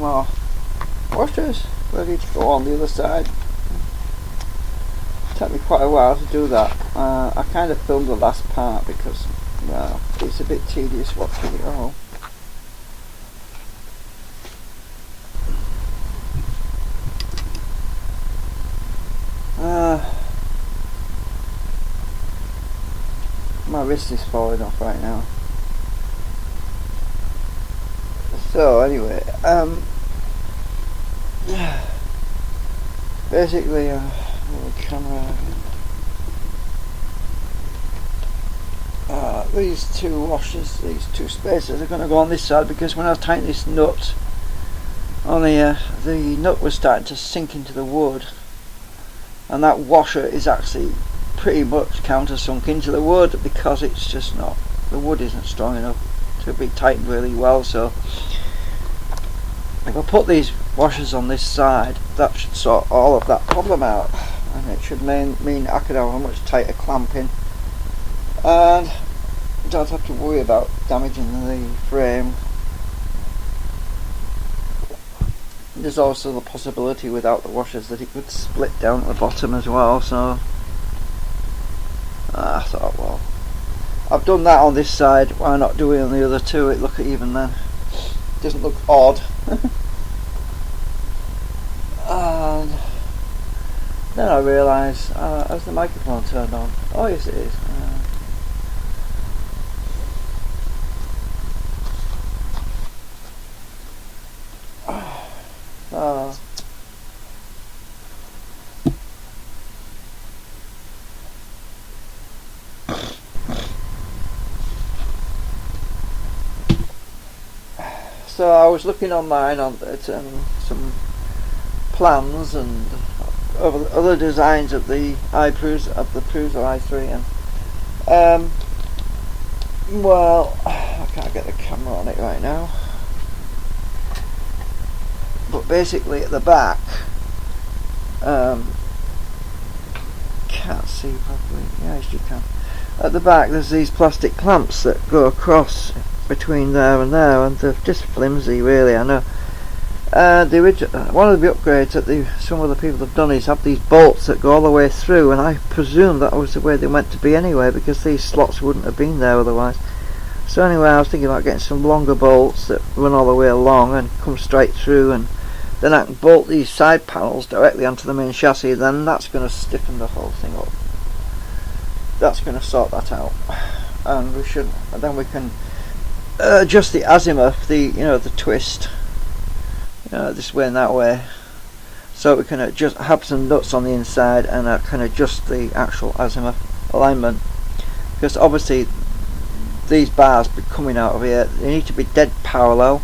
more washers ready to go on the other side. It took me quite a while to do that. I kind of filmed the last part because, well, it's a bit tedious watching it all. My wrist is falling off right now. So anyway, basically, camera. These two washers, these two spacers are going to go on this side because when I tightened this nut, the nut was starting to sink into the wood, and that washer is actually pretty much countersunk into the wood because it's just not, the wood isn't strong enough to be tightened really well. So if I put these washers on this side, that should sort all of that problem out, and it should mean I could have a much tighter clamping and don't have to worry about damaging the frame. There's also the possibility without the washers that it could split down at the bottom as well, so I thought, well, I've done that on this side, why not do it on the other two? It look even then, it doesn't look odd. And then I realised, has the microphone turned on? Oh yes it is. So I was looking online at some plans and other designs of the Prusa i3, and well, I can't get the camera on it right now, but basically at the back, can't see properly, yes you can, at the back there's these plastic clamps that go across between there and there, and they're just flimsy really, I know. The original, one of the upgrades that some other people have done is have these bolts that go all the way through, and I presume that was the way they meant to be anyway, because these slots wouldn't have been there otherwise. So anyway, I was thinking about getting some longer bolts that run all the way along and come straight through, and then I can bolt these side panels directly onto the main chassis. Then that's going to stiffen the whole thing up. That's going to sort that out, and then we can adjust the azimuth, the twist, this way and that way, so we can adjust, have some nuts on the inside, and I can adjust the actual azimuth alignment, because obviously these bars coming out of here, they need to be dead parallel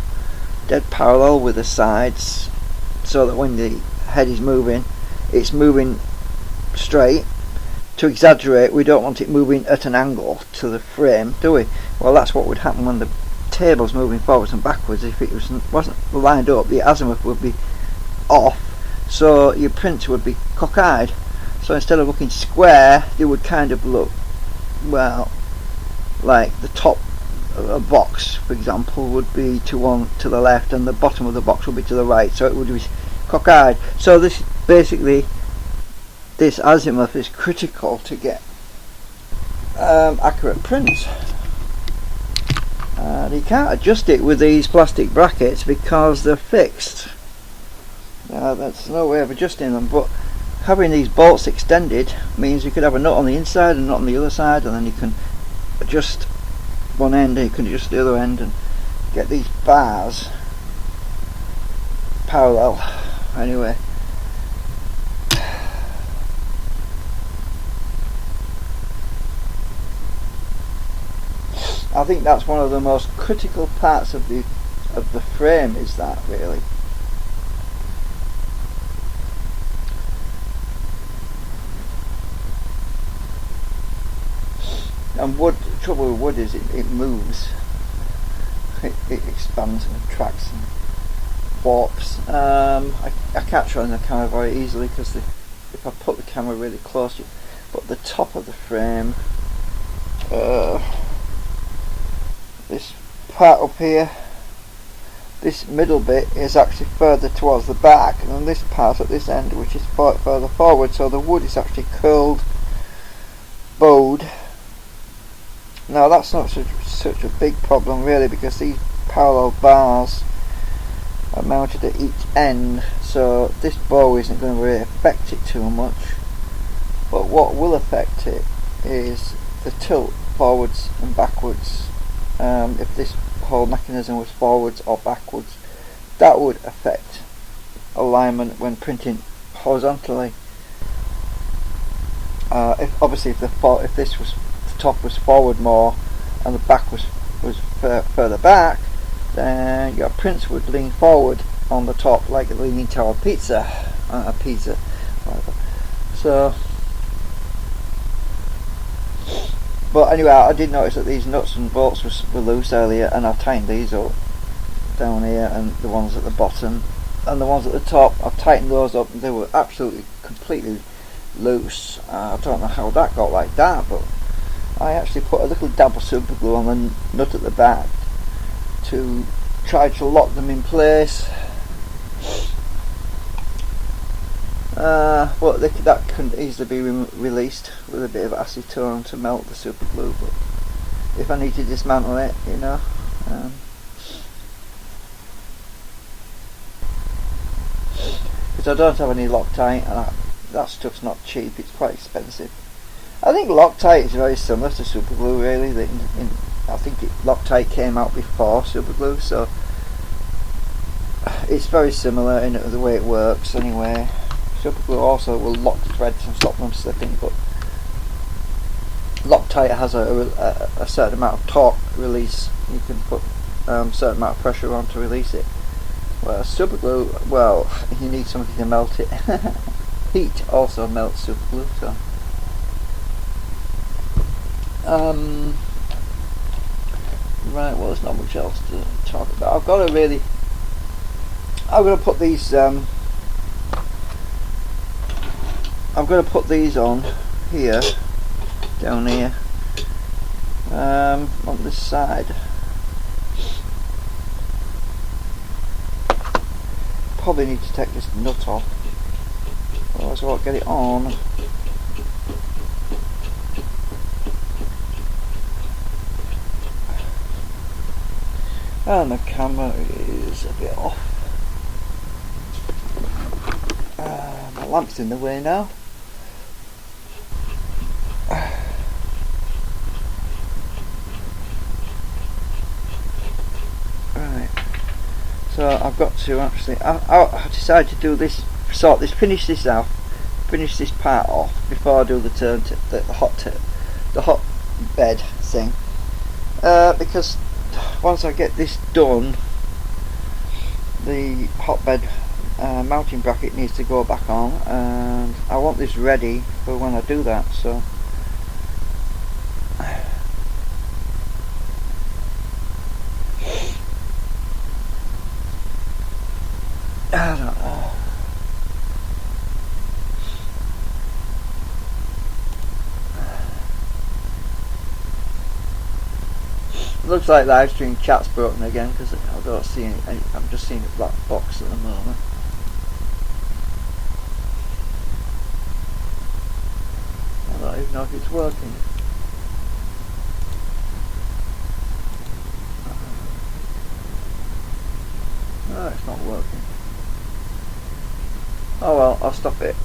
with the sides, so that when the head is moving, it's moving straight. To exaggerate, we don't want it moving at an angle to the frame, do we? Well, that's what would happen when the table's moving forwards and backwards. If it wasn't lined up, the azimuth would be off, so your printer would be cockeyed. So instead of looking square, they would kind of look, well, like the top of a box, for example, would be to the left, and the bottom of the box would be to the right, so it would be cockeyed. So this basically, this azimuth is critical to get accurate prints, and you can't adjust it with these plastic brackets because they're fixed. That's no way of adjusting them, but having these bolts extended means you could have a nut on the inside and a nut on the other side, and then you can adjust one end and you can adjust the other end and get these bars parallel. Anyway, I think that's one of the most critical parts of the frame, is that really. And wood, the trouble with wood is it moves, it expands and contracts and warps. I can't show in the camera very easily because if I put the camera really close to it, but the top of the frame, this part up here, this middle bit is actually further towards the back than this part at this end, which is further forward, so the wood is actually curled, bowed. Now that's not such a big problem really, because these parallel bars are mounted at each end, so this bow isn't going to really affect it too much. But what will affect it is the tilt forwards and backwards. If this whole mechanism was forwards or backwards, that would affect alignment when printing horizontally. If this was, the top was forward more and the back was further back, then your prints would lean forward on the top like a leaning tower pizza, whatever. So, but anyway, I did notice that these nuts and bolts were loose earlier, and I've tightened these up down here, and the ones at the bottom and the ones at the top, I've tightened those up. They were absolutely completely loose. I don't know how that got like that, but I actually put a little dab of super glue on the nut at the back to try to lock them in place. Well, that can easily be released with a bit of acetone to melt the super glue, but if I need to dismantle it, you know. Because I don't have any Loctite, and that stuff's not cheap, it's quite expensive. I think Loctite is very similar to super glue really. I think Loctite came out before super glue, so it's very similar in the way it works anyway. Super glue also will lock the threads and stop them slipping, but Loctite has a certain amount of torque release. You can put a certain amount of pressure on to release it. Whereas super glue, well, you need something to melt it. Heat also melts super glue, so. Right, well, there's not much else to talk about. I'm going to put these I'm going to put these on here, down here, on this side. Probably need to take this nut off, otherwise I won't get it on. And the camera is a bit off. My lamp's in the way now. Right, so I've got to actually, I decided to do this, finish this part off before I do the hot bed thing, because once I get this done, the hotbed mounting bracket needs to go back on, and I want this ready for when I do that. So I don't know. Looks like live stream chat's broken again, because I don't see any. I'm just seeing a black box at the moment. I don't even know if it's working. No, it's not working. Oh well, I'll stop it.